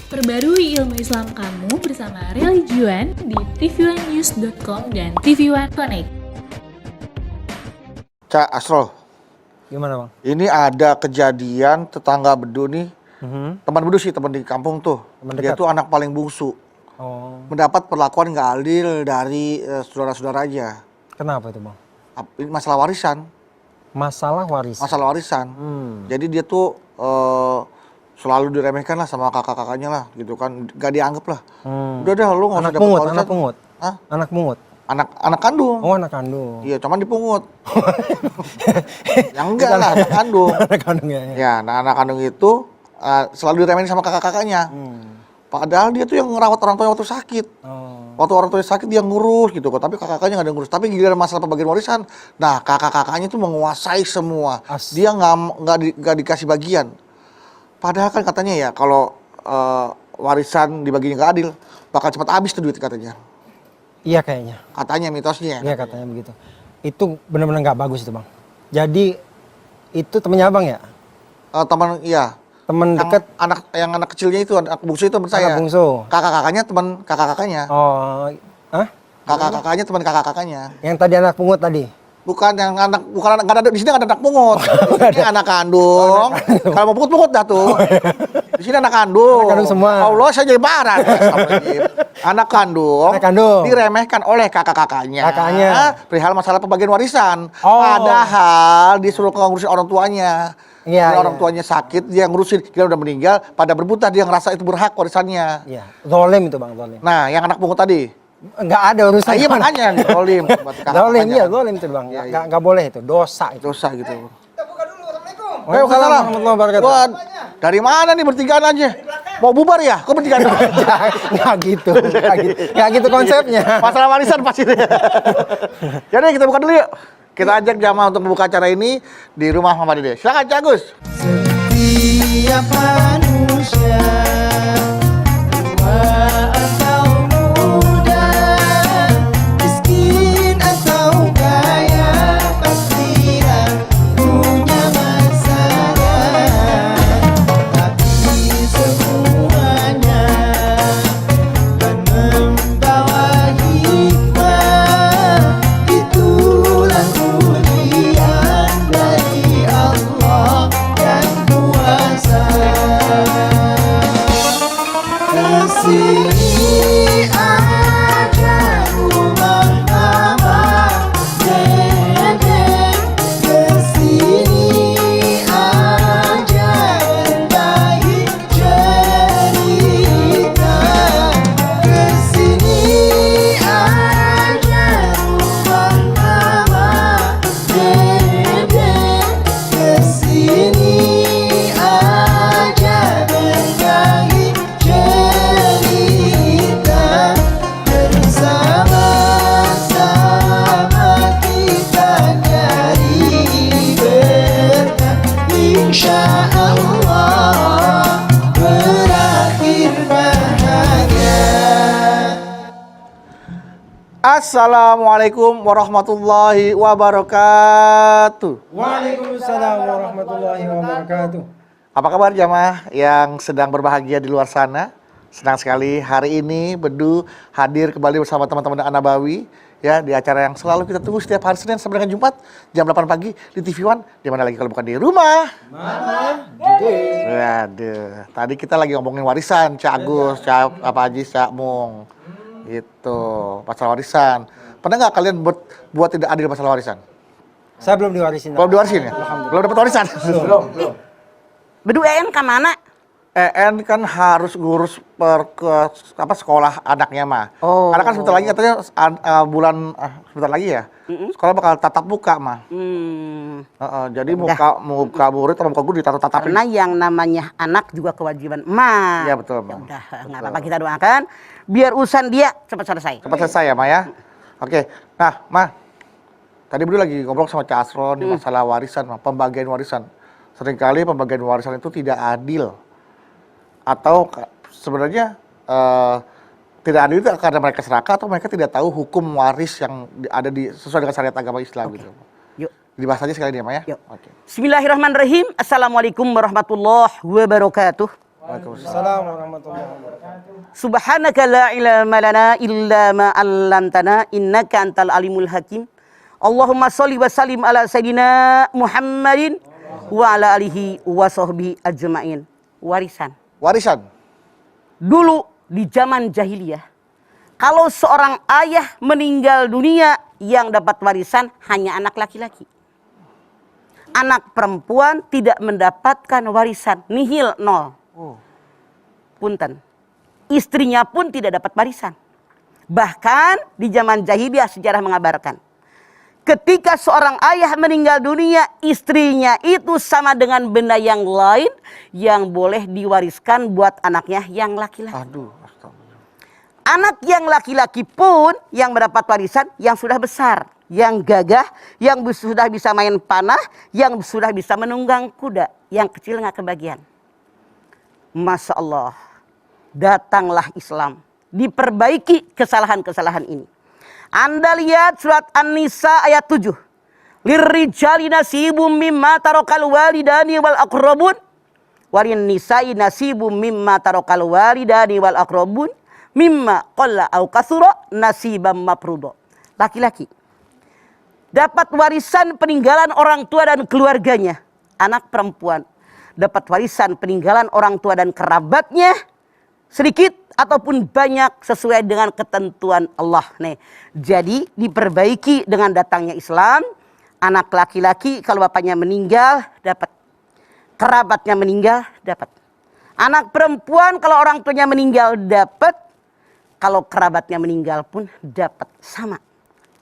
Perbarui ilmu Islam kamu bersama Religion di tv1news.com dan TV1 Connect. Cak Asrul, Gimana bang? ini ada kejadian tetangga Bedu nih, teman Bedu sih, teman di kampung tuh. Teman Dia dekat? tuh anak paling bungsu, Oh, mendapat perlakuan nggak adil dari saudara-saudaranya. kenapa itu bang? Ini masalah warisan, Masalah waris. Jadi dia tuh selalu diremehkan lah sama kakak-kakaknya lah, gitu kan, nggak dianggap lah. Udah dah, lu nggak usah Anak dapat pungut, warisan. anak pungut. Hah? Anak pungut. Anak kandung. Oh, anak kandung. Iya, cuman dipungut. Yang enggak lah, anak kandung. Anak kandung ya. Ya, nah anak kandung itu selalu diremehin sama kakak-kakaknya. Padahal dia tuh yang ngerawat orang tuanya waktu sakit. Oh. Waktu orang tuanya sakit dia ngurus gitu kok, tapi kakak-kakaknya nggak ada ngurus. Tapi giliran masalah pembagian warisan, nah kakak-kakaknya tuh menguasai semua. Dia nggak dikasih bagian. Padahal kan katanya ya kalau warisan dibaginya nggak adil, bakal cepat habis tuh duit katanya. Iya kayaknya. Katanya mitosnya. Iya katanya begitu. Itu benar-benar nggak bagus itu bang. Jadi itu temennya abang ya? Teman, iya. Temen Yang dekat. anak kecilnya itu, anak bungsu itu teman saya. Anak bungsu. Kakak-kakaknya teman kakak-kakaknya. Oh, hah? Kakak-kakaknya teman kakak-kakaknya. Yang tadi anak pungut tadi? Bukan nggak ada di sini nggak ada anak pungut. Ini anak kandung. Kalau mau pungut dah tuh. Di sini anak kandung. Anak kandung semua. Allah saya jadi barat. Anak kandung. Anak kandung. Diremehkan oleh kakak-kakaknya. Kakaknya. Perihal masalah pembagian warisan. Oh. Padahal disuruh ngurusin orang tuanya. Iya, Kalau orang iya. tuanya sakit, dia ngurusin. Dia udah meninggal, pada berbuta dia ngerasa itu berhak warisannya. Iya. Zolim itu bang, zolim. Nah, yang anak pungut tadi. Nggak ada urusan. Iya makanya zolim. Zolim, iya zolim itu bang. Iya, iya. Nggak boleh itu, dosa itu. Dosa gitu. Waalaikumsalam warahmatullahi wabarakatuh. Wah, dari mana nih bertigaan aja? Mau bubar ya? Kok bertigaan? Nggak gitu, nggak gitu konsepnya. Masalah warisan pasti. Jadi kita buka dulu yuk. Kita ajak jamaah untuk membuka acara ini di rumah Mama Dede. Silakan Cak Agus. Setiap manusia tua atau muda, miskin atau kaya, pasti punya masalah. Tapi semuanya kan membawa hikmah. Itulah ujian dari Allah yang kuasa. Kesini aja rumah mama Dede, kesini aja berbagi cerita, kesini aja rumah mama Dede, kesini aja berbagi cerita, bersama-sama kita cari berkah, insya Allah berakhir bahagia. Assalamualaikum warahmatullahi wabarakatuh. Waalaikumsalam warahmatullahi wabarakatuh. Apa kabar jamaah yang sedang berbahagia di luar sana? Senang sekali hari ini Bedu hadir kembali bersama teman-teman Anabawi ya di acara yang selalu kita tunggu setiap hari Senin sampai dengan Jumat jam 8 pagi di TV1. Di mana lagi kalau bukan di rumah? Waduh, tadi kita lagi ngomongin warisan, Cak Agus, Cak Haji, Cak Mung. Itu masalah warisan. Pernah nggak kalian buat tidak adil masalah warisan? Saya belum diwarisin. Belum diwarisin ya? Belum dapat warisan? Belum. Bedu EN ke mana? EN kan harus ngurus sekolah anaknya mah. Oh. Karena kan sebentar lagi katanya sebentar lagi ya. Sekolah bakal tatap muka mah. Jadi muka murid sama muka guru ditatap-tatapin. Karena yang namanya anak juga kewajiban emak. Iya betul, Ya Bang. udah, nggak apa-apa, kita doakan biar urusan dia cepat selesai. Cepat selesai ya, Ma ya. Oke. Nah, Ma. Tadi dulu lagi ngobrol sama Cak Asron di masalah warisan, Ma, pembagian warisan. Seringkali pembagian warisan itu tidak adil. Atau sebenarnya tidak adil itu karena mereka serakah atau mereka tidak tahu hukum waris yang ada sesuai dengan syariat agama Islam gitu. Yuk. Dibahas aja sekali ya, Ma ya. Yuk. Oke. Bismillahirrahmanirrahim. Assalamualaikum warahmatullahi wabarakatuh. Assalamualaikum warahmatullahi wabarakatuh. Subhanaka la ilma lana illa ma 'allamtana innaka antal alimul hakim. Allahumma sholli wa sallim ala sayidina Muhammadin wa ala alihi wa sahbihi ajmain. Warisan. Warisan. Dulu di zaman jahiliyah, kalau seorang ayah meninggal dunia, yang dapat warisan hanya anak laki-laki. Anak perempuan tidak mendapatkan warisan, nihil, nol. Punten. Istrinya pun tidak dapat warisan. Bahkan di zaman jahiliyah sejarah mengabarkan, ketika seorang ayah meninggal dunia, istrinya itu sama dengan benda yang lain yang boleh diwariskan buat anaknya yang laki-laki. Aduh, astagfirullah. Anak yang laki-laki pun yang mendapat warisan yang sudah besar, yang gagah, yang sudah bisa main panah, yang sudah bisa menunggang kuda. Yang kecil nggak kebagian. Masya Allah, datanglah Islam, diperbaiki kesalahan-kesalahan ini. Anda lihat surat An-Nisa ayat 7. Lirrijali nasibum mimma tarakal walidani wal aqrabun warin nisa'i nasibum mimma tarakal walidani wal aqrabun mimma qalla au katsura nasiban mafruḍa. Laki-laki dapat warisan peninggalan orang tua dan keluarganya. Anak perempuan dapat warisan peninggalan orang tua dan kerabatnya, sedikit ataupun banyak sesuai dengan ketentuan Allah. Nih, jadi diperbaiki dengan datangnya Islam. Anak laki-laki kalau bapaknya meninggal dapat, kerabatnya meninggal dapat. Anak perempuan kalau orang tuanya meninggal dapat, kalau kerabatnya meninggal pun dapat, sama.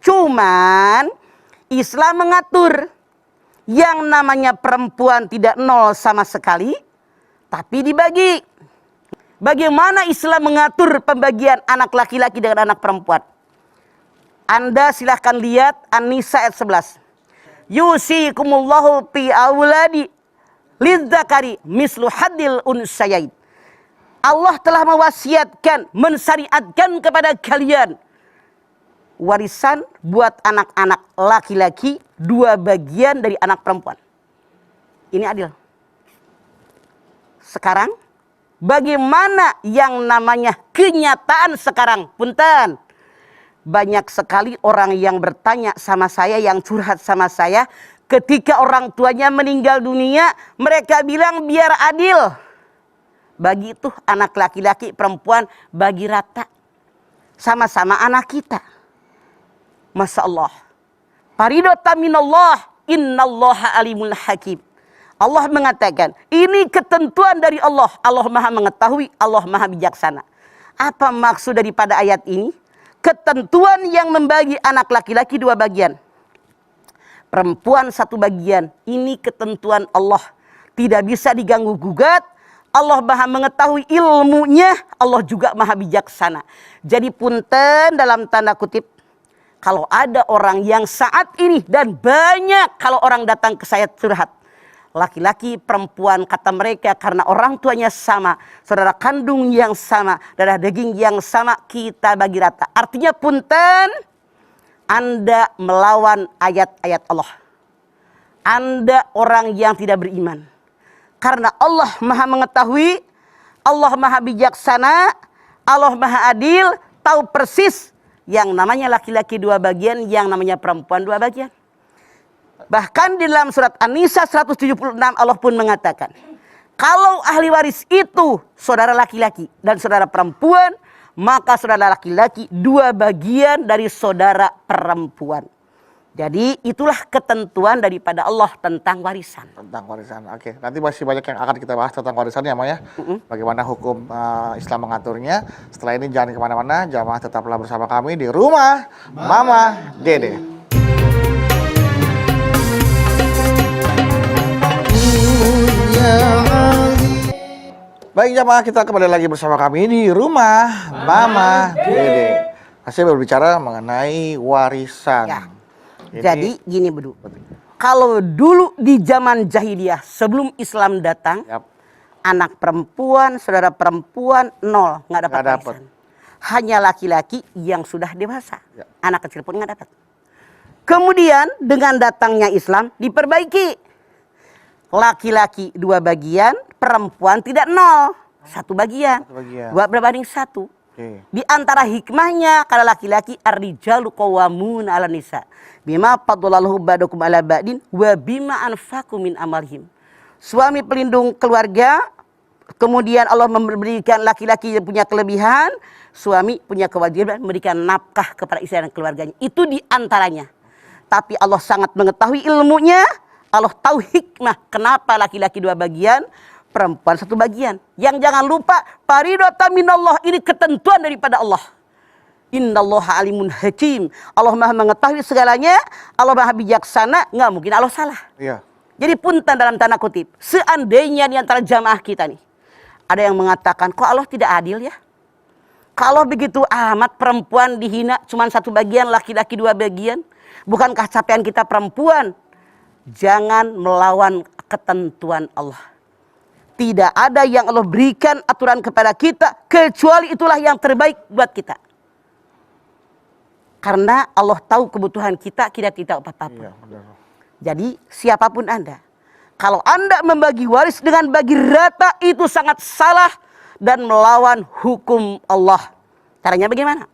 Cuman Islam mengatur yang namanya perempuan tidak nol sama sekali, tapi dibagi. Bagaimana Islam mengatur pembagian anak laki-laki dengan anak perempuan? Anda silahkan lihat An-Nisa ayat 11. Yusikumullahu fi auladi lidzakari mislu haddil unsayain. Allah telah mewasiatkan, mensyariatkan kepada kalian warisan buat anak-anak laki-laki 2 bagian dari anak perempuan. Ini adil. Sekarang bagaimana yang namanya kenyataan sekarang? Punten. Banyak sekali orang yang bertanya sama saya, yang curhat sama saya. Ketika orang tuanya meninggal dunia, mereka bilang biar adil. Bagi itu anak laki-laki perempuan bagi rata. Sama-sama anak kita. Masya Allah. Faridatan minallah, innallaha alimul hakim. Allah mengatakan, ini ketentuan dari Allah. Allah maha mengetahui, Allah maha bijaksana. Apa maksud daripada ayat ini? Ketentuan yang membagi anak laki-laki 2 bagian. Perempuan 1 bagian. Ini ketentuan Allah. Tidak bisa diganggu gugat. Allah maha mengetahui ilmunya. Allah juga maha bijaksana. Jadi punten dalam tanda kutip. Kalau ada orang yang saat ini dan banyak kalau orang datang ke saya curhat. Laki-laki, perempuan, kata mereka karena orang tuanya sama, saudara kandung yang sama, darah daging yang sama, kita bagi rata. Artinya punten, Anda melawan ayat-ayat Allah. Anda orang yang tidak beriman. Karena Allah maha mengetahui, Allah maha bijaksana, Allah maha adil, tahu persis yang namanya laki-laki 2 bagian, yang namanya perempuan 2 bagian. Bahkan di dalam surat An-Nisa 176 Allah pun mengatakan, kalau ahli waris itu saudara laki-laki dan saudara perempuan, maka saudara laki-laki 2 bagian dari saudara perempuan. Jadi itulah ketentuan daripada Allah tentang warisan. Tentang warisan, oke. Nanti masih banyak yang akan kita bahas tentang warisan ya, Ma ya. Bagaimana hukum Islam mengaturnya. Setelah ini jangan kemana-mana, jamaah tetaplah bersama kami di Rumah Mama Dede. Baik jamaah, kita kembali lagi bersama kami di Rumah Mama Dede. Masih berbicara mengenai warisan. Ya. Jadi gini Bedu, kalau dulu di zaman jahiliyah sebelum Islam datang, anak perempuan, saudara perempuan 0, nggak dapat warisan. Hanya laki-laki yang sudah dewasa, anak kecil pun nggak dapat. Kemudian dengan datangnya Islam diperbaiki, laki-laki 2 bagian, perempuan tidak 0. Satu bagian. Satu bagian. 2 berbanding 1. Oke. Di antara hikmahnya kalau laki-laki ar-rijalu qawwamun 'alan nisa bima faddalallahu ba'dakum 'ala ba'din wa bima anfaqu min amalihim. Suami pelindung keluarga, kemudian Allah memberikan laki-laki yang punya kelebihan, suami punya kewajiban memberikan nafkah kepada istri dan keluarganya. Itu di antaranya. Tapi Allah sangat mengetahui ilmunya, Allah tahu hikmah kenapa laki-laki 2 bagian, perempuan 1 bagian. Yang jangan lupa, faridatan minallah, ini ketentuan daripada Allah. Innallaha alimun hakim. Allah Maha mengetahui segalanya, Allah Maha bijaksana, nggak mungkin Allah salah. Iya. Jadi punten dalam tanda kutip, seandainya di antara jamaah kita nih, ada yang mengatakan, kok Allah tidak adil ya? Kalau begitu amat perempuan dihina cuma 1 bagian, laki-laki 2 bagian. Bukankah capaian kita perempuan? Jangan melawan ketentuan Allah. Tidak ada yang Allah berikan aturan kepada kita kecuali itulah yang terbaik buat kita. Karena Allah tahu kebutuhan kita, kita tidak apa-apa. Iya, benar. Jadi siapapun Anda, kalau Anda membagi waris dengan bagi rata itu sangat salah dan melawan hukum Allah. Caranya bagaimana?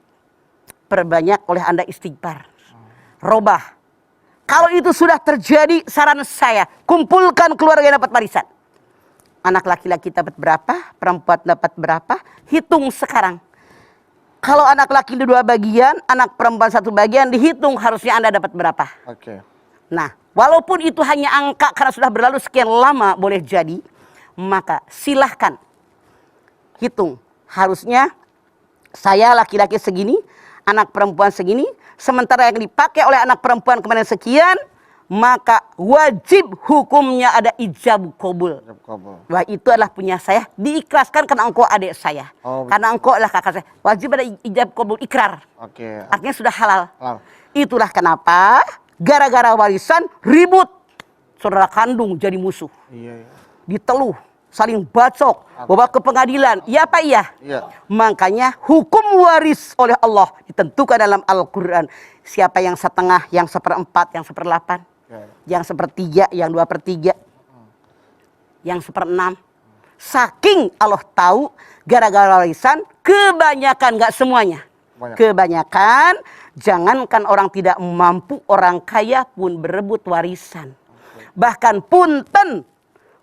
Perbanyak oleh Anda istighfar. Robah. Kalau itu sudah terjadi, saran saya, kumpulkan keluarga yang dapat warisan. Anak laki-laki dapat berapa, perempuan dapat berapa, hitung sekarang. Kalau anak laki 2 bagian, anak perempuan 1 bagian, dihitung harusnya Anda dapat berapa. Oke. Nah, walaupun itu hanya angka karena sudah berlalu sekian lama boleh jadi, maka silahkan hitung. Harusnya saya laki-laki segini, anak perempuan segini, sementara yang dipakai oleh anak perempuan kemarin sekian, maka wajib hukumnya ada ijab kabul. Wah, itu adalah punya saya, diikhlaskan karena engkau adik saya. Oh, karena engkau adalah kakak saya. Wajib ada ijab kabul, ikrar. Oke. Artinya sudah halal. Halal. Itulah kenapa gara-gara warisan ribut. Saudara kandung jadi musuh. Iya, iya. Diteluh, saling bacok, bawa ke pengadilan. Iya apa iya? Iya. Makanya hukum waris oleh Allah ditentukan dalam Al-Quran. Siapa yang setengah, yang 1/4, yang 1/8. Yang 1/3, yang 2/3, yang 1/6. Saking Allah tahu gara-gara warisan kebanyakan, nggak semuanya. Banyak. Kebanyakan, jangankan orang tidak mampu, orang kaya pun berebut warisan. Bahkan punten,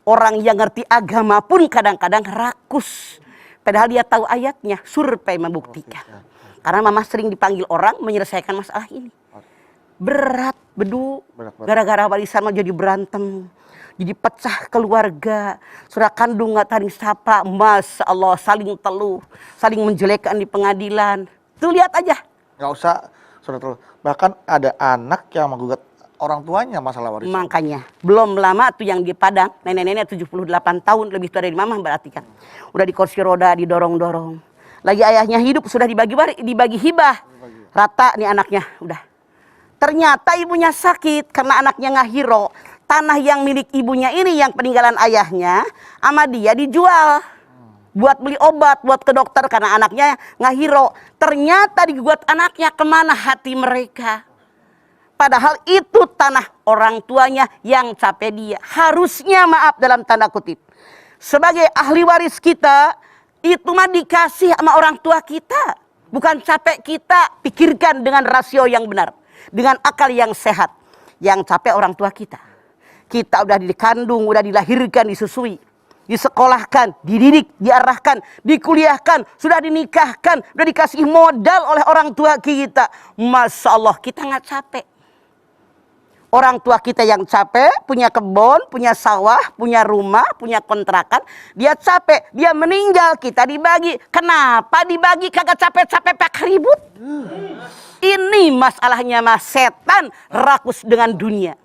orang yang ngerti agama pun kadang-kadang rakus. Padahal dia tahu ayatnya, survei membuktikan. Karena mama sering dipanggil orang menyelesaikan masalah ini. Berat, bedu, gara-gara warisan mau jadi berantem, jadi pecah keluarga, saudara kandung nggak tarik sapa, Masya Allah saling teluh, saling menjelekkan di pengadilan. Tuh lihat aja. Nggak usah, saudara terus. Bahkan ada anak yang menggugat orang tuanya masalah warisan. Makanya, belum lama tuh yang di Padang, nenek-nenek 78 tahun, lebih tua dari mama berarti kan. Udah di kursi roda, didorong-dorong. Lagi ayahnya hidup, sudah dibagi hibah. Rata nih anaknya, udah. Ternyata ibunya sakit karena anaknya ngahiro. Tanah yang milik ibunya ini yang peninggalan ayahnya sama dia dijual. Buat beli obat, buat ke dokter karena anaknya ngahiro. Ternyata digugat anaknya, kemana hati mereka. Padahal itu tanah orang tuanya yang capek dia. Harusnya maaf dalam tanda kutip. Sebagai ahli waris kita, itu mah dikasih sama orang tua kita. Bukan capek kita, pikirkan dengan rasio yang benar. Dengan akal yang sehat. Yang capek orang tua kita. Kita udah dikandung, udah dilahirkan, disusui. Disekolahkan, dididik, diarahkan, dikuliahkan. Sudah dinikahkan, sudah dikasih modal oleh orang tua kita. Masya Allah, kita nggak capek. Orang tua kita yang capek, punya kebun, punya sawah, punya rumah, punya kontrakan. Dia capek, dia meninggal, kita dibagi. Kenapa dibagi? Kagak capek-capek pakai ribut. Ini masalahnya mas, setan rakus dengan dunia.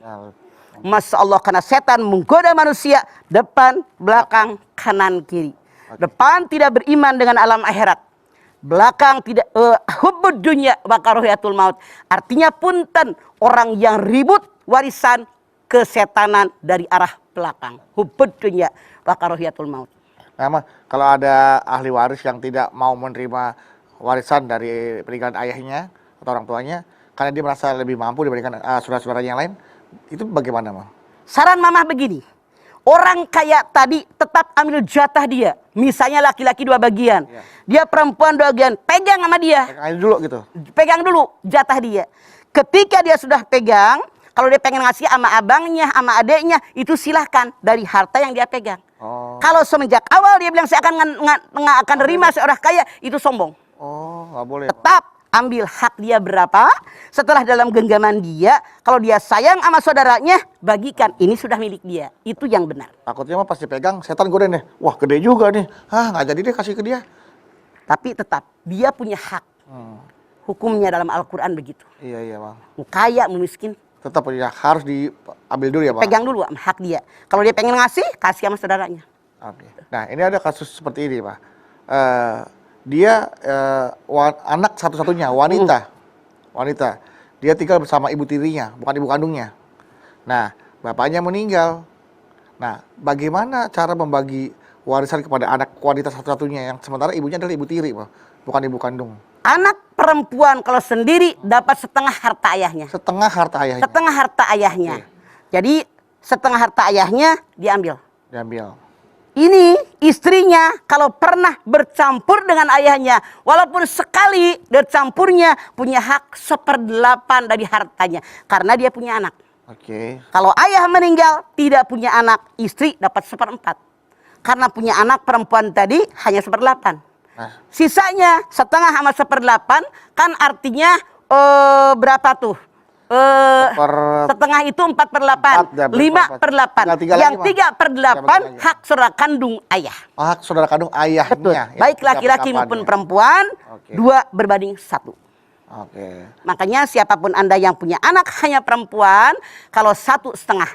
Masya Allah, karena setan menggoda manusia depan, belakang, kanan, kiri. Depan tidak beriman dengan alam akhirat. Belakang tidak hubbud dunya wa karahiyatul maut. Artinya punten, orang yang ribut warisan kesetanan dari arah belakang. Hubbud dunya wa karahiyatul maut. Nah, kalau ada ahli waris yang tidak mau menerima warisan dari peninggalan ayahnya atau orang tuanya karena dia merasa lebih mampu dibandingkan saudara-saudara yang lain, itu bagaimana, Mah? Saran mama begini. Orang kayak tadi tetap ambil jatah dia. Misalnya laki-laki 2 bagian. Iya. Dia perempuan 2 bagian. Pegang sama dia. Pegang aja dulu gitu. Pegang dulu jatah dia. Ketika dia sudah pegang, kalau dia pengen ngasih sama abangnya, sama adeknya, itu silahkan dari harta yang dia pegang. Oh. Kalau semenjak awal dia bilang saya nggak akan nerima seorang kaya, itu sombong. Oh, nggak boleh. Pak. Tetap ambil hak dia berapa. Setelah dalam genggaman dia, kalau dia sayang sama saudaranya, bagikan. Ini sudah milik dia. Itu yang benar. Takutnya mah pas dipegang, setan godain deh. Wah, gede juga nih. Ah, nggak jadi deh kasih ke dia. Tapi tetap dia punya hak. Hukumnya dalam Al-Quran begitu. Iya, Bang. Mau kaya, mau miskin, Tetap ya harus diambil dulu ya, Pak. pegang dulu sama hak dia. Kalau dia pengen ngasih, kasih sama saudaranya. Oke. Nah, ini ada kasus seperti ini, Pak. Dia anak satu-satunya, wanita. Wanita. Dia tinggal bersama ibu tirinya, bukan ibu kandungnya. Nah, bapaknya meninggal. Nah, bagaimana cara membagi warisan kepada anak wanita satu-satunya yang sementara ibunya adalah ibu tiri, Pak, bukan ibu kandung. Anak perempuan kalau sendiri dapat setengah harta ayahnya. Setengah harta ayahnya. Setengah harta ayahnya. Jadi setengah harta ayahnya diambil. Diambil. Ini istrinya kalau pernah bercampur dengan ayahnya, walaupun sekali bercampurnya, punya hak 1/8 dari hartanya. Karena dia punya anak. Oke. Kalau ayah meninggal, tidak punya anak, istri dapat 1/4. Karena punya anak perempuan tadi hanya 1/8. Nah, Sisanya setengah sama 1/8 kan artinya berapa tuh? Setengah itu 4/8, 5/8. Yang 3/8 hak saudara kandung ayah. hak saudara kandung ayahnya. Betul. ya, Baik laki-laki 3/8 maupun ya. perempuan, Oke. 2 berbanding 1. Oke. Makanya siapapun Anda yang punya anak hanya perempuan, kalau 1/2.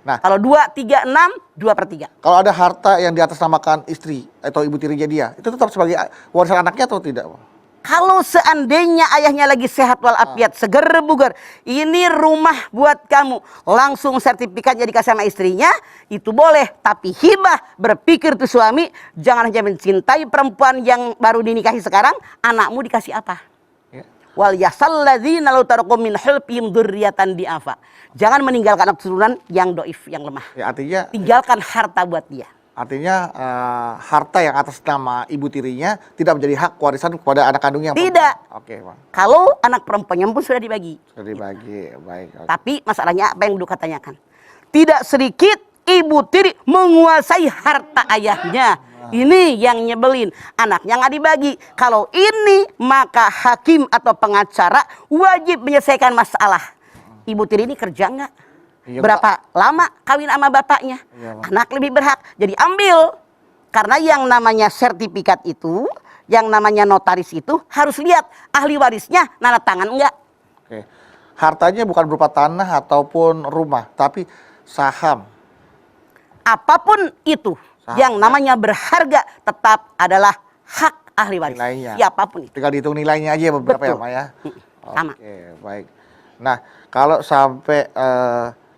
Nah, Kalau 2, 3, 6, 2/3. kalau ada harta yang diatasnamakan istri atau ibu tirinya dia, itu tetap sebagai warisan anaknya atau tidak, Pak? Kalau seandainya ayahnya lagi sehat walafiat, seger bugar, ini rumah buat kamu, langsung sertifikatnya dikasih sama istrinya, itu boleh. Tapi hibah, berpikir tuh suami, jangan hanya mencintai perempuan yang baru dinikahi sekarang, anakmu dikasih apa? Ya. Wal yasalladzina law tarakum min hulfihim dzurriyyatan di'afa. Jangan meninggalkan anak keturunan yang doif, yang lemah. Ya, artinya Tinggalkan harta buat dia. harta yang atas nama ibu tirinya tidak menjadi hak warisan kepada anak kandungnya. Tidak. Oke, Bang. Kalau anak perempuannya pun sudah dibagi. Sudah dibagi. Baik. Oke. Tapi masalahnya apa yang dulu tanyakan? Tidak sedikit ibu tiri menguasai harta ayahnya. Ini yang nyebelin. Anaknya nggak dibagi. Kalau ini maka hakim atau pengacara wajib menyelesaikan masalah. Ibu tiri ini kerja nggak? Iya, Berapa lama kawin sama bapaknya? Iya, Pak. Anak lebih berhak. Jadi ambil. Karena yang namanya sertifikat itu, yang namanya notaris itu harus lihat ahli warisnya nanda tangan enggak. Oke. Hartanya bukan berupa tanah ataupun rumah, tapi saham. Apapun itu yang namanya berharga tetap adalah hak ahli waris. Nilainya. Siapapun itu. Tinggal dihitung nilainya aja beberapa Betul. ya, Pak ya. Sama. Oke, baik. Nah, kalau sampai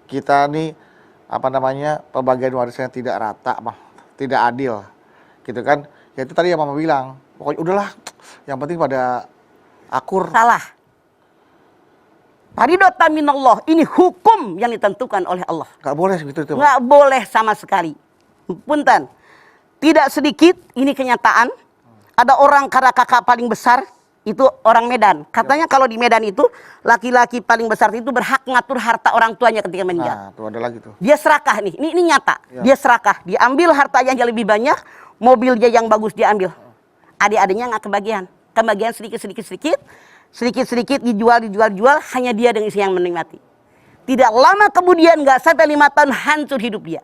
kita nih pembagian warisannya tidak rata, tidak adil, gitu kan? Ya itu tadi yang Mama bilang. Pokoknya udahlah, yang penting pada akur. Salah. Faridatan minallah. Ini hukum yang ditentukan oleh Allah. Gak boleh segitu itu. Nggak boleh sama sekali. Punten. Tidak sedikit, ini kenyataan. Ada orang karena kakak paling besar, itu orang Medan. Katanya kalau di Medan itu, laki-laki paling besar itu berhak ngatur harta orang tuanya ketika meninggal. Nah, tuh ada lagi tuh. Dia serakah nih, ini nyata. Ya. Dia serakah, diambil hartanya yang lebih banyak, mobil dia yang bagus diambil. Adik-adiknya nggak kebagian sedikit dijual, hanya dia dengan istri yang menikmati. Tidak lama kemudian, nggak sampai 5 tahun hancur hidup dia.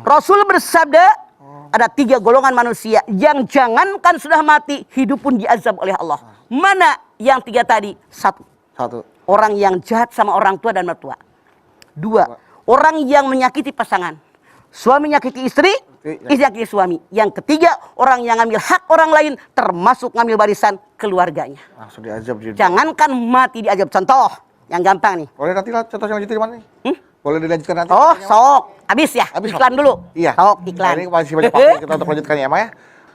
Rasul bersabda, ada 3 golongan manusia yang jangankan sudah mati, hidup pun diazab oleh Allah. Mana yang 3 tadi? 1. Orang yang jahat sama orang tua dan mertua. 2. Orang yang menyakiti pasangan. Suami menyakiti istri, istri menyakiti suami. Yang 3, orang yang ngambil hak orang lain, termasuk ngambil warisan keluarganya. Langsung diazab. Jangankan mati diazab. Contoh yang gampang nih. Boleh nanti lah contohnya lanjutin di mana nih? Boleh dilanjutkan nanti? Oh, sok. Habis ya? Habis, Iklan Pak. dulu. Iya. Sok, iklan. Nah, ini masih banyak waktu kita untuk lanjutkan ya, Ma ya.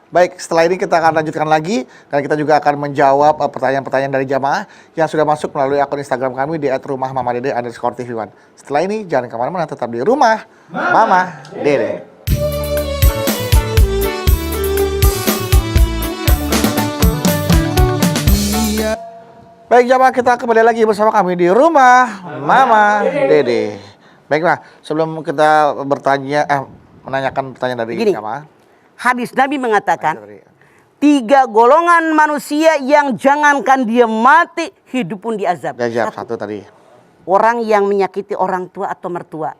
Baik, setelah ini kita akan lanjutkan lagi dan kita juga akan menjawab pertanyaan-pertanyaan dari jamaah yang sudah masuk melalui akun Instagram kami di @rumahmamadede_tv1. Setelah ini jangan kemana-mana, tetap di rumah Mama Dede. Baik jamaah, kita kembali lagi bersama kami di rumah Mama Dede. Baiklah, sebelum kita menanyakan pertanyaan dari Begini. jamaah. Hadis Nabi mengatakan, 3 golongan manusia yang jangankan dia mati, hidup pun diazab. Gajab satu tadi. Orang yang menyakiti orang tua atau mertua.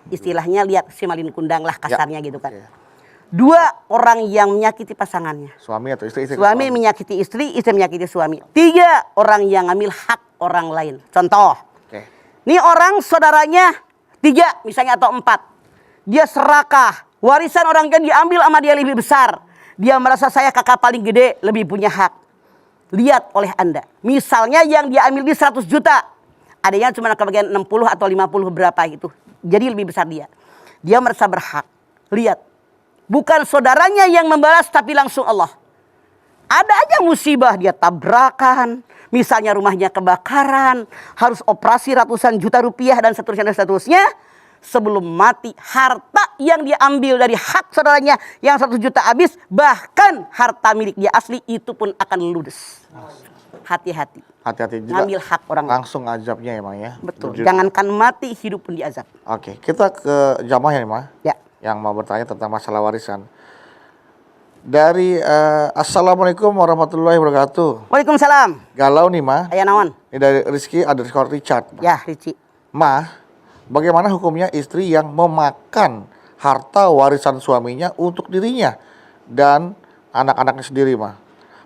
Istilahnya lihat si malin kundang lah kasarnya gitu kan. Oke. 2 orang yang menyakiti pasangannya. Suami atau istri? Suami menyakiti istri, istri menyakiti suami. 3 orang yang ngambil hak orang lain. Contoh, Oke. ini orang saudaranya 3 misalnya atau 4. Dia serakah. Warisan orang kan diambil sama dia lebih besar. Dia merasa saya kakak paling gede, lebih punya hak. Lihat oleh Anda. Misalnya yang dia ambil di 100 juta. Ada yang cuma kebagian 60 atau 50 berapa gitu. Jadi lebih besar dia. Dia merasa berhak. Lihat. Bukan saudaranya yang membalas tapi langsung Allah. Ada aja musibah, dia tabrakan. Misalnya rumahnya kebakaran. Harus operasi ratusan juta rupiah dan seterusnya dan seterusnya. Sebelum mati, harta yang dia ambil dari hak saudaranya yang 100 juta habis, bahkan harta milik dia asli itu pun akan ludes. Hati-hati. Hati-hati juga. Ngambil hak orang lain. Langsung azabnya emang ya. Betul. Jujur. Jangankan mati, hidup pun diazab. Oke, kita ke jamaah ya nih, Ma. Ya. Yang mau bertanya tentang masalah warisan. Dari Assalamualaikum warahmatullahi wabarakatuh. Waalaikumsalam. Galau nih, Ma. Ayah naon? Ini dari Rizky_Richard. Ya, Rici. Ma, bagaimana hukumnya istri yang memakan harta warisan suaminya untuk dirinya dan anak-anaknya sendiri, Ma?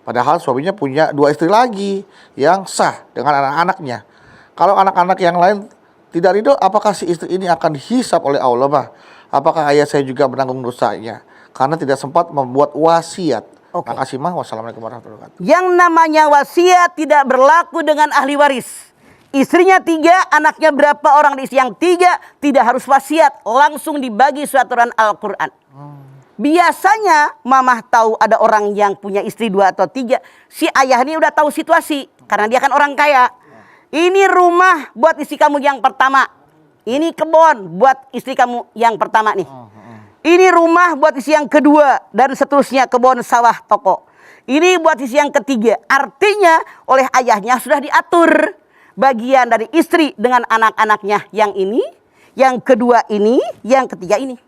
Padahal suaminya punya 2 istri lagi yang sah dengan anak-anaknya. Kalau anak-anak yang lain tidak ridho, apakah si istri ini akan dihisap oleh Allah, Ma? Apakah ayah saya juga menanggung dosanya karena tidak sempat membuat wasiat? Oke. Makasih, Ma. Wassalamualaikum warahmatullahi wabarakatuh. Yang namanya wasiat tidak berlaku dengan ahli waris. Istrinya 3, anaknya berapa orang di yang 3, tidak harus wasiat. Langsung dibagi surat Al-Quran. Biasanya mamah tahu ada orang yang punya istri 2 atau 3. Si ayah ini udah tahu situasi. Karena dia kan orang kaya. Ini rumah buat istri kamu yang pertama. Ini kebun buat istri kamu yang pertama nih. Ini rumah buat istri yang kedua. Dan seterusnya kebun, sawah, toko. Ini buat istri yang ketiga. Artinya oleh ayahnya sudah diatur. Bagian dari istri dengan anak-anaknya yang ini. Yang kedua ini. Yang ketiga ini.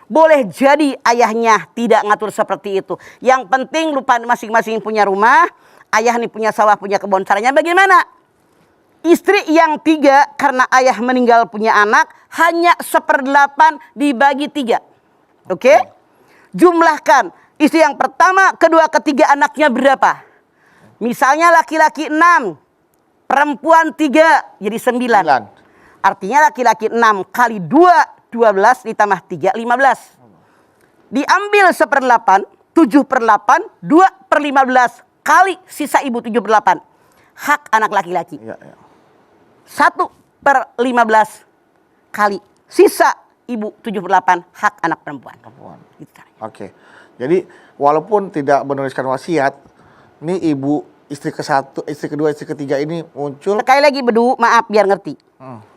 Boleh jadi ayahnya tidak ngatur seperti itu. Yang penting lupa masing-masing punya rumah. Ayah nih punya sawah, punya kebun. Caranya bagaimana? Istri yang 3 karena ayah meninggal punya anak. Hanya 1/8 dibagi 3. Oke? Jumlahkan. Istri yang pertama, kedua, ketiga anaknya berapa? Misalnya laki-laki 6. Perempuan 3. Jadi 9. Artinya laki-laki 6 kali 2. 12 ditambah 3, 15. Diambil 1/8, 7/8, 2/15 kali sisa ibu 7/8. Hak anak laki-laki. Ya. 1/15 kali sisa ibu 7/8 hak anak perempuan. Gitu caranya. Oke. Jadi walaupun tidak menuliskan wasiat, ini ibu istri ke-1, istri kedua, istri ketiga ini muncul. Sekali lagi Bedu, maaf biar ngerti.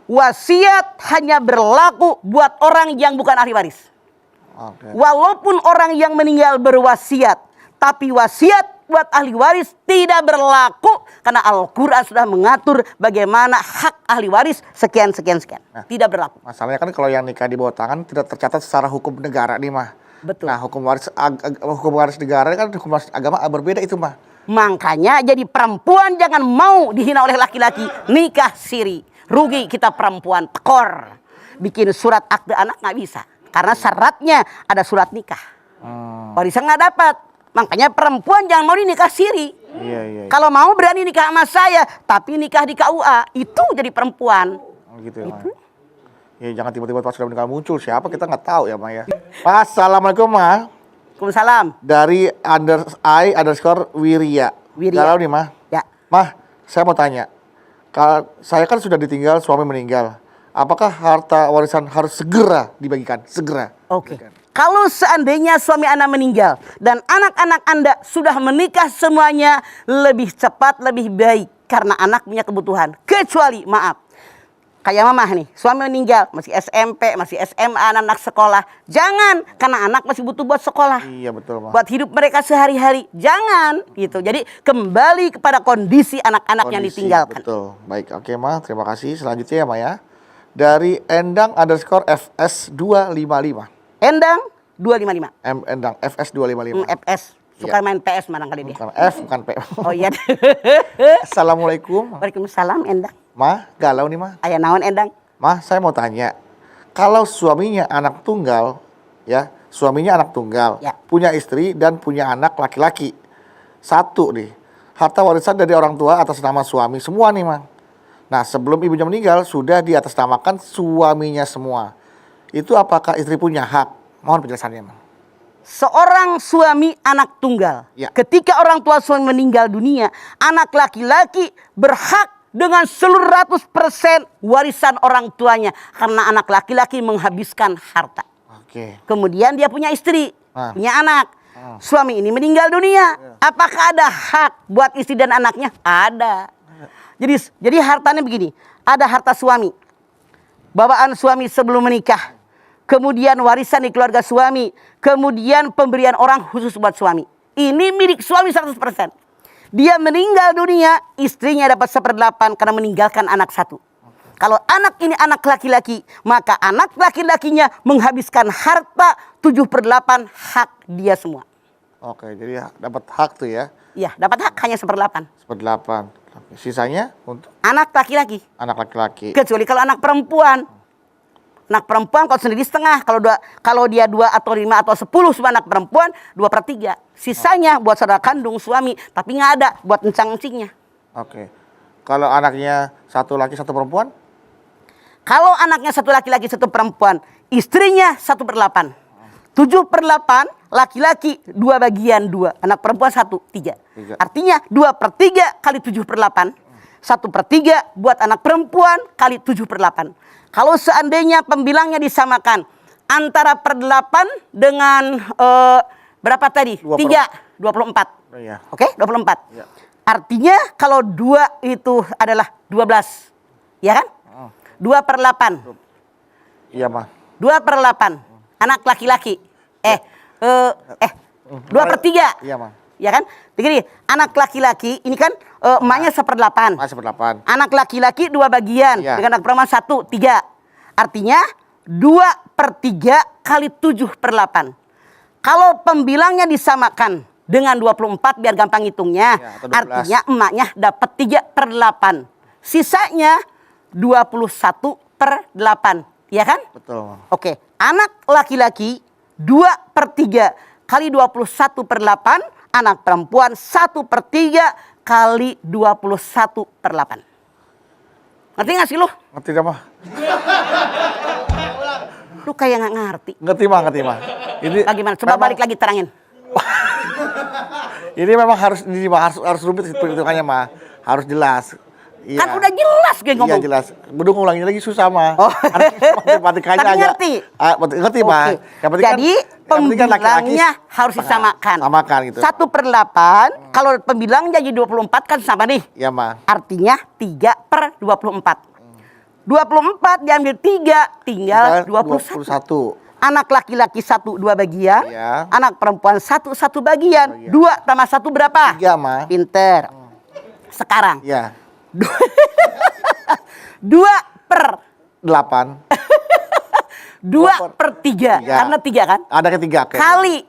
Wasiat hanya berlaku buat orang yang bukan ahli waris. Oke. Walaupun orang yang meninggal berwasiat, tapi wasiat buat ahli waris tidak berlaku karena Al-Quran sudah mengatur bagaimana hak ahli waris sekian. Nah, tidak berlaku. Masalahnya kan kalau yang nikah di bawah tangan tidak tercatat secara hukum negara nih, Mah. Betul. Nah, hukum waris negara kan hukum waris agama berbeda itu, Mah. Makanya jadi perempuan jangan mau dihina oleh laki-laki. Nikah siri. Rugi kita perempuan, tekor. Bikin surat akte anak nggak bisa. Karena syaratnya ada surat nikah. Warisan nggak dapat. Makanya perempuan jangan mau nikah siri. Iya. Kalau mau berani nikah sama saya, tapi nikah di KUA, itu jadi perempuan. Gitu ya, Mah. Ya, jangan tiba-tiba pas sudah menikah muncul. Siapa kita nggak tahu ya, Mah ya. Assalamualaikum, Mah. Waalaikumsalam. Dari _Wirya. Galau nih, Mah. Ya. Mah, saya mau tanya. Kalau saya kan sudah ditinggal, suami meninggal. Apakah harta warisan harus segera dibagikan? Segera. Oke. Kalau seandainya suami Anda meninggal dan anak-anak Anda sudah menikah semuanya, lebih cepat, lebih baik. Karena anak punya kebutuhan. Kecuali, maaf, kayak mama nih, suami meninggal, masih SMP, masih SMA, anak-anak sekolah. Jangan, karena anak masih butuh buat sekolah. Iya betul, Ma. Buat hidup mereka sehari-hari. Jangan, gitu. Jadi kembali kepada kondisi anak-anak yang Kondisi, ditinggalkan. Betul. Baik, oke, Ma. Terima kasih. Selanjutnya ya, Ma ya. Dari Endang _ FS 255. Endang 255. Endang FS 255. FS. Suka main PS mana kali dia. Bukan F, bukan P. Oh iya. Assalamualaikum. Waalaikumsalam Endang. Ma, galau nih, Ma. Aya naon Endang? Ma, saya mau tanya. Kalau suaminya anak tunggal, ya, suaminya anak tunggal, Ya. punya istri dan punya anak laki-laki. Satu nih, harta warisan dari orang tua atas nama suami semua nih, Ma. Nah, sebelum ibunya meninggal sudah diatasnamakan suaminya semua. Itu apakah istri punya hak? Mohon penjelasannya, Ma. Seorang suami anak tunggal. Ya. Ketika orang tua suami meninggal dunia, anak laki-laki berhak dengan seluruh 100% warisan orang tuanya. Karena anak laki-laki menghabiskan harta. Oke. Kemudian dia punya istri, Ah. punya anak. Suami ini meninggal dunia. Apakah ada hak buat istri dan anaknya? Ada. Jadi hartanya begini. Ada harta suami. Bawaan suami sebelum menikah. Kemudian warisan di keluarga suami. Kemudian pemberian orang khusus buat suami. Ini milik suami 100%. Dia meninggal dunia, istrinya dapat 1/8 karena meninggalkan anak satu. Kalau anak ini anak laki-laki, maka anak laki-lakinya menghabiskan harta 7/8 hak dia semua. Oke, jadi dapat hak tuh ya. Iya, dapat hak hanya 1/8. 1/8. Sisanya untuk Anak laki-laki. anak laki-laki. Kecuali kalau anak perempuan. Anak perempuan kalau sendiri setengah. Kalau dia 2 atau 5 atau 10 semua anak perempuan 2/3. Sisanya buat saudara kandung suami. Tapi nggak ada buat encang-encingnya. Oke. Kalau anaknya satu laki satu perempuan? Kalau anaknya satu laki-laki satu perempuan. Istrinya 1/8. 7/8 laki-laki 2 bagian 2. Anak perempuan 1, 3. Artinya 2/3 kali 7/8. 1/3 buat anak perempuan kali 7/8. Kalau seandainya pembilangnya disamakan antara per 8 dengan berapa tadi? 3, 24. Oh, iya. Oke, 24. Iya. Artinya kalau 2 itu adalah 12. Ya kan? 2/8. Iya, Ma. 2/8. Anak laki-laki. 2/3. Iya, Ma. Ya kan? Jadi anak laki-laki ini kan emaknya 1/8. Masih 1/8. Anak laki-laki 2 bagian. Ya. Dengan anak perempuan 1, 3. Artinya 2/3 kali 7/8. Kalau pembilangnya disamakan dengan 24 biar gampang hitungnya. Ya, atau 12. Artinya emaknya dapat 3/8. Sisanya 21/8. Ya kan? Betul, Ma. Oke. Anak laki-laki 2/3 kali 21/8. Anak perempuan 1/3 kali 21/8. Ngerti gak sih lu? Ngerti dah, Ma. Lu kayak gak ngerti. Ngerti, Ma, ngerti, Ma. Ini Bagaimana? Coba memang- balik lagi terangin. Ini memang harus rumit hitungannya, Ma. Harus jelas. Iya. Kan udah jelas gue ngomong. Iya jelas. Udah ngulangin lagi susah, Ma. Oh. Matematikanya Tapi agak. ngerti? Ngerti, Ma. Oke. Yang penting Jadi pembilangnya harus disamakan. Samakan gitu. 1/8. Kalau pembilang jadi 24 kan sama nih. Iya, Ma. Artinya 3/24. 24 diambil 3 tinggal 21. Anak laki-laki 1, 2 bagian. Iya. Anak perempuan 1, 1 bagian. 2 tambah 1 berapa? 3, Ma. Pinter. Sekarang Iya. 2/8. 2/3. Tiga. Karena 3 kan? Ada ketiga. Oke. Kali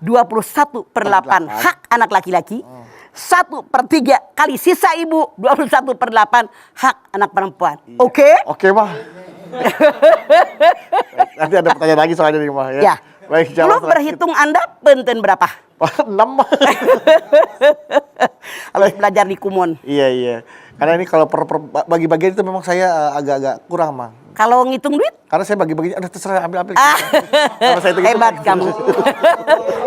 21/8 hak anak laki-laki. 1/3 kali sisa ibu 21/8 hak anak perempuan. Oke? Oke, Ma. Nanti ada pertanyaan lagi soalnya nih, Ma. Ya. Baik, Lu jawab berhitung Anda penten berapa? 6, Ma. Harus belajar di Kumon. Iya, iya. Karena ini kalau bagi-bagian itu memang saya agak-agak kurang, Ma. Kalau ngitung duit? Karena saya bagi-bagi, udah terserah ambil. Kalau saya hitung-hitung, Hebat kamu.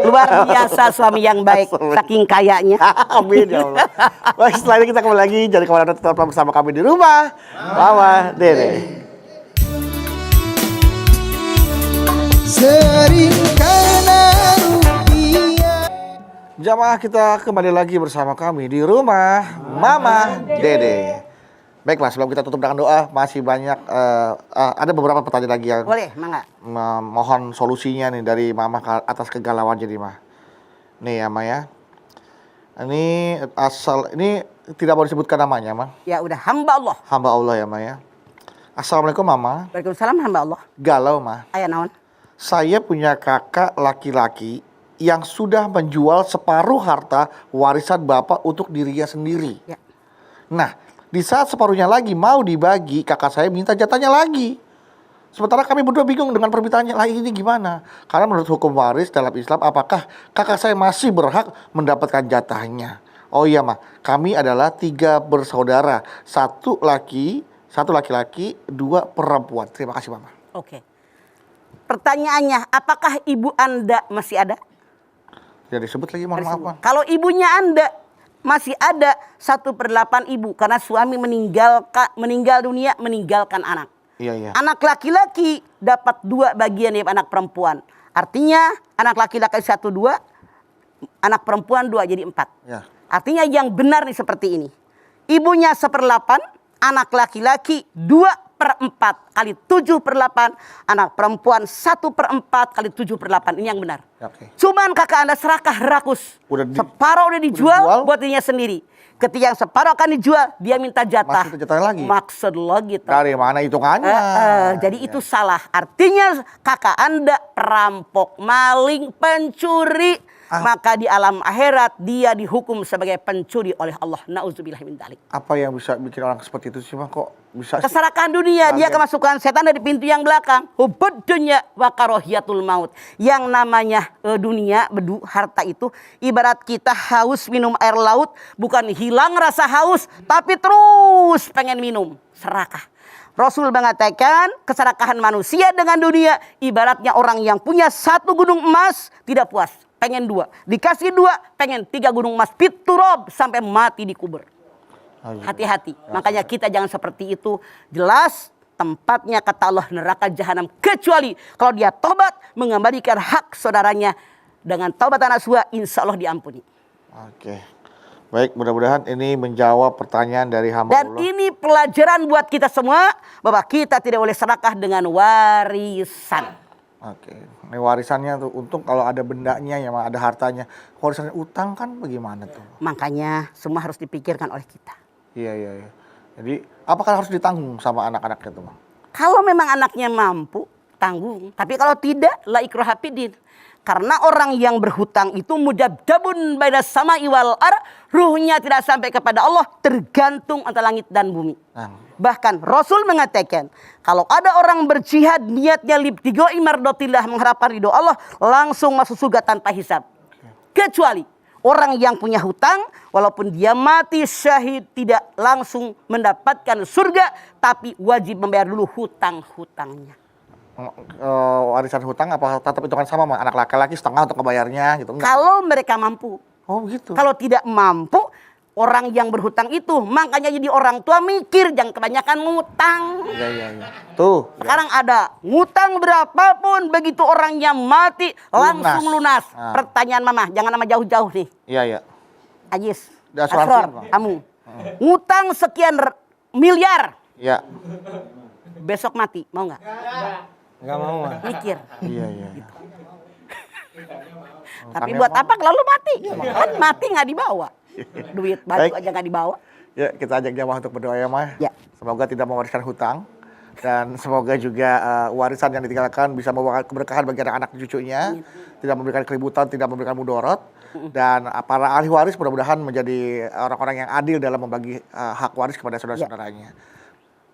Luar biasa suami yang baik. Saking kayanya. Amin ya Allah. Baik, setelah ini kita kembali lagi. Jadi kemana-mana tetap bersama kami di rumah Mama Dede. sering karena rupiah. Jamaah, kita kembali lagi bersama kami di rumah Mama Dede. Baiklah, sebelum kita tutup dengan doa, masih banyak ada beberapa pertanyaan lagi yang Boleh, mangga. mohon solusinya nih dari Mama atas kegalauan jadi Mah. Nih ya Mah ya. Ini ini tidak boleh disebutkan namanya Mah. Ya udah, hamba Allah. Hamba Allah ya Mah ya. Assalamualaikum Mama. Waalaikumsalam, hamba Allah. Galau Mah. Aya naon? Saya punya kakak laki-laki yang sudah menjual separuh harta warisan bapak untuk dirinya sendiri. Ya. Nah, di saat separuhnya lagi mau dibagi, kakak saya minta jatahnya lagi. Sementara kami berdua bingung dengan permintaannya lagi ini gimana. Karena menurut hukum waris dalam Islam, apakah kakak saya masih berhak mendapatkan jatahnya? Oh iya Mah, kami adalah 3 bersaudara. 1 laki-laki, 2 perempuan. Terima kasih Mama. Oke. Pertanyaannya, apakah ibu Anda masih ada? Tidak disebut lagi, mohon maaf Mah. Kalau ibunya Anda masih ada 1/8 ibu karena suami meninggal dunia, meninggalkan anak. Iya. Anak laki-laki dapat 2 bagian dari anak perempuan. Artinya anak laki-laki 1, 2, anak perempuan 2 jadi 4. Ya. Artinya yang benar nih seperti ini. Ibunya 1/8, anak laki-laki 2/4 kali 7/8, anak perempuan 1/4 kali 7/8. Ini yang benar. Oke. Cuman kakak Anda serakah rakus. Separuh udah dijual buat dirinya sendiri. Ketika yang separuh akan dijual, dia minta jatah. Masih jatah lagi? Maksud lo gitu. Dari mana hitungannya? Jadi itu salah. Artinya kakak Anda perampok, maling, pencuri. Maka di alam akhirat dia dihukum sebagai pencuri oleh Allah. Nauzubillah min dzalik. Apa yang bisa bikin orang seperti itu sih Mah? Kok bisa sih? Keserakahan dunia, dia kemasukan setan dari pintu yang belakang. Hubud dunya wa karahiyatul maut. Yang namanya dunia, harta itu ibarat kita haus minum air laut, bukan hilang rasa haus, tapi terus pengen minum. Serakah. Rasul mengatakan keserakahan manusia dengan dunia ibaratnya orang yang punya 1 gunung emas tidak puas, pengen 2, dikasih 2, pengen 3 gunung emas, piturob sampai mati dikubur. Hati-hati. Makanya kita jangan seperti itu. Jelas tempatnya kata Allah neraka jahanam, kecuali kalau dia tobat mengembalikan hak saudaranya dengan taubat nasuha, insya Allah diampuni. Oke. Baik, mudah-mudahan ini menjawab pertanyaan dari hamba Dan Allah. ini pelajaran buat kita semua bahwa kita tidak boleh serakah dengan warisan. Oke. Ini warisannya tuh untung kalau ada bendanya ya, ada hartanya. Warisannya utang kan bagaimana tuh? Makanya semua harus dipikirkan oleh kita. Iya. Jadi apakah harus ditanggung sama anak-anaknya tuh Bang? Kalau memang anaknya mampu, tanggung. Tapi kalau tidak, la ikraha fiddin. Karena orang yang berhutang itu mudabdabun baina sama'i wal ardh, ruhnya tidak sampai kepada Allah, tergantung antara langit dan bumi. Bahkan Rasul mengatakan, kalau ada orang berjihad niatnya libtigoi mardotillah, mengharapkan ridho Allah, langsung masuk surga tanpa hisab. Kecuali orang yang punya hutang, walaupun dia mati syahid, tidak langsung mendapatkan surga, tapi wajib membayar dulu hutang-hutangnya. Warisan hutang apa tetap hitungan sama Bang? Anak laki-laki setengah untuk kebayarnya gitu? Enggak. Kalau mereka mampu. Oh gitu. Kalau tidak mampu, orang yang berhutang itu, makanya jadi orang tua mikir jangan kebanyakan ngutang. Iya. Tuh. Sekarang ada ngutang berapapun, begitu orangnya mati langsung lunas. Pertanyaan Mama, jangan nama jauh-jauh nih. Iya. Ajis, Asuransi, Asror, Bang. kamu. Ngutang sekian miliar, Iya. besok mati, mau nggak? Nggak mau Mah. Mikir. Iya. Tapi buat apa kalau lu mati? Kan mati nggak dibawa. Duit baju Baik. aja nggak dibawa. Ya, kita ajak jamaah untuk berdoa ya Mah. Ya. Semoga tidak mewariskan hutang. Dan semoga juga warisan yang ditinggalkan bisa membawa keberkahan bagi anak-anak cucunya. Tidak memberikan keributan, tidak memberikan mudorot. Dan para ahli waris mudah-mudahan menjadi orang-orang yang adil dalam membagi hak waris kepada saudara-saudaranya.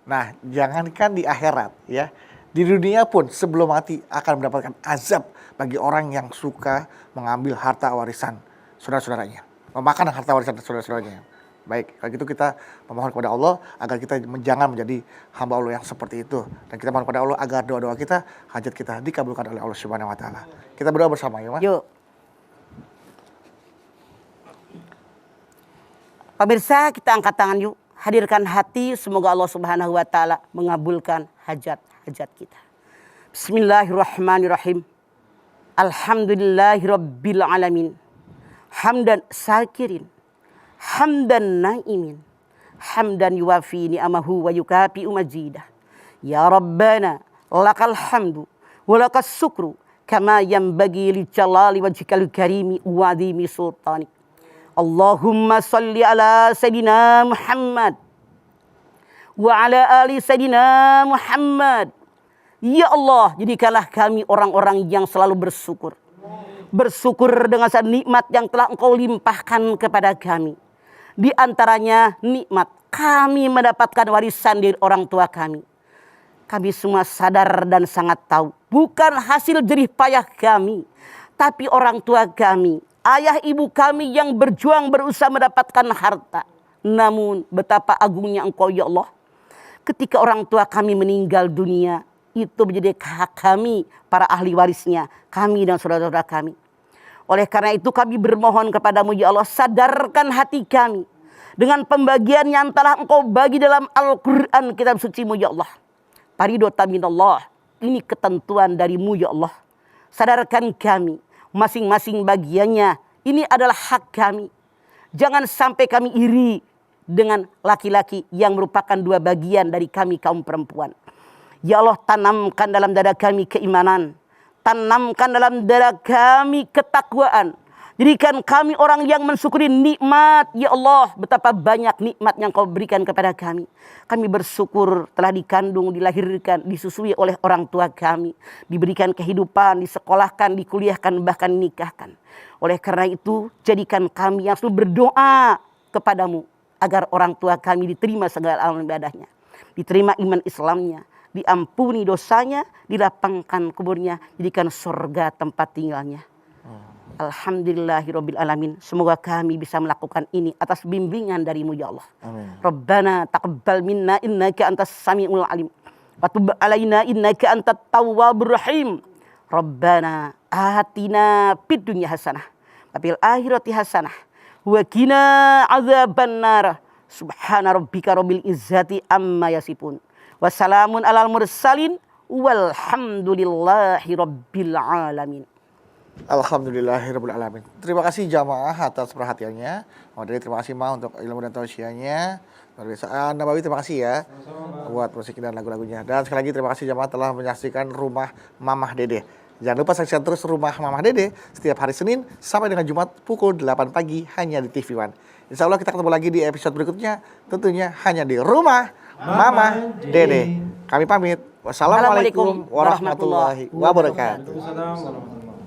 Nah, jangankan di akhirat ya. Di dunia pun sebelum mati akan mendapatkan azab bagi orang yang suka mengambil harta warisan saudara-saudaranya. Memakan harta warisan saudara-saudaranya. Baik, kalau gitu kita memohon kepada Allah agar kita jangan menjadi hamba Allah yang seperti itu. Dan kita mohon kepada Allah agar doa-doa kita, hajat kita dikabulkan oleh Allah Subhanahu wa taala. Kita berdoa bersama ya, Mas. Yuk. Pemirsa, kita angkat tangan yuk. Hadirkan hati, semoga Allah Subhanahu wa taala mengabulkan hajat-hajat kita. Bismillahirrahmanirrahim. Alhamdulillahirabbil alamin. Hamdan sakirin, hamdan naimin, hamdan yuwafi ni'amahu wa yukafi majidah. Ya Rabbana lakal hamdu wa lakas syukru kama yanbaghi li jalali wajhikal karimi wa adhimi sultanik. Allahumma salli ala sayyidina Muhammad wa ala ali sayyidina Muhammad. Ya Allah, jadikanlah kami orang-orang yang selalu bersyukur. Bersyukur dengan nikmat yang telah Engkau limpahkan kepada kami. Di antaranya nikmat kami mendapatkan warisan dari orang tua kami. Kami semua sadar dan sangat tahu, bukan hasil jerih payah kami, tapi orang tua kami, ayah ibu kami yang berjuang berusaha mendapatkan harta. Namun betapa agungnya Engkau ya Allah, ketika orang tua kami meninggal dunia, itu menjadi hak kami, para ahli warisnya, kami dan saudara-saudara kami. Oleh karena itu kami bermohon kepadamu ya Allah, sadarkan hati kami dengan pembagian yang telah Engkau bagi dalam Al-Quran kitab suci-Mu ya Allah. Paridota minallah, ini ketentuan darimu ya Allah. Sadarkan kami, masing-masing bagiannya, ini adalah hak kami. Jangan sampai kami iri dengan laki-laki yang merupakan dua bagian dari kami kaum perempuan. Ya Allah, tanamkan dalam dada kami keimanan. Tanamkan dalam dada kami ketakwaan. Jadikan kami orang yang mensyukuri nikmat. Ya Allah, betapa banyak nikmat yang Kau berikan kepada kami. Kami bersyukur telah dikandung, dilahirkan, disusui oleh orang tua kami. Diberikan kehidupan, disekolahkan, dikuliahkan, bahkan nikahkan. Oleh karena itu, jadikan kami yang selalu berdoa kepadamu. Agar orang tua kami diterima segala amal ibadahnya. Diterima iman Islamnya. Diampuni dosanya, dilapangkan kuburnya, jadikan surga tempat tinggalnya. Alhamdulillahirabbil alamin. Semoga kami bisa melakukan ini atas bimbingan darimu ya Allah. Amin. Rabbana taqabbal minna innaka antas samiul alim. Wa tub alaina innaka antat tawwabur rahim. Rabbana atina fid dunya hasanah wa fil akhirati hasanah wa qina adzabannar. Subhana rabbika rabbil izzati amma yasifun. Wassalamun alal mursalin walhamdulillahi rabbil alamin. Alhamdulillahirabbil alamin. Terima kasih jamaah atas perhatiannya. Moderator terima kasih Ma untuk ilmu dan tausiahnya. Luar biasa. Nabawi terima kasih ya buat musik dan lagu-lagunya. Dan sekali lagi terima kasih jamaah telah menyaksikan Rumah Mamah Dede. Jangan lupa saksikan terus Rumah Mamah Dede setiap hari Senin sampai dengan Jumat pukul 8 pagi hanya di TV One. Insya Allah kita ketemu lagi di episode berikutnya, tentunya hanya di Rumah Mama Dede. Kami pamit. Wassalamualaikum warahmatullahi wabarakatuh.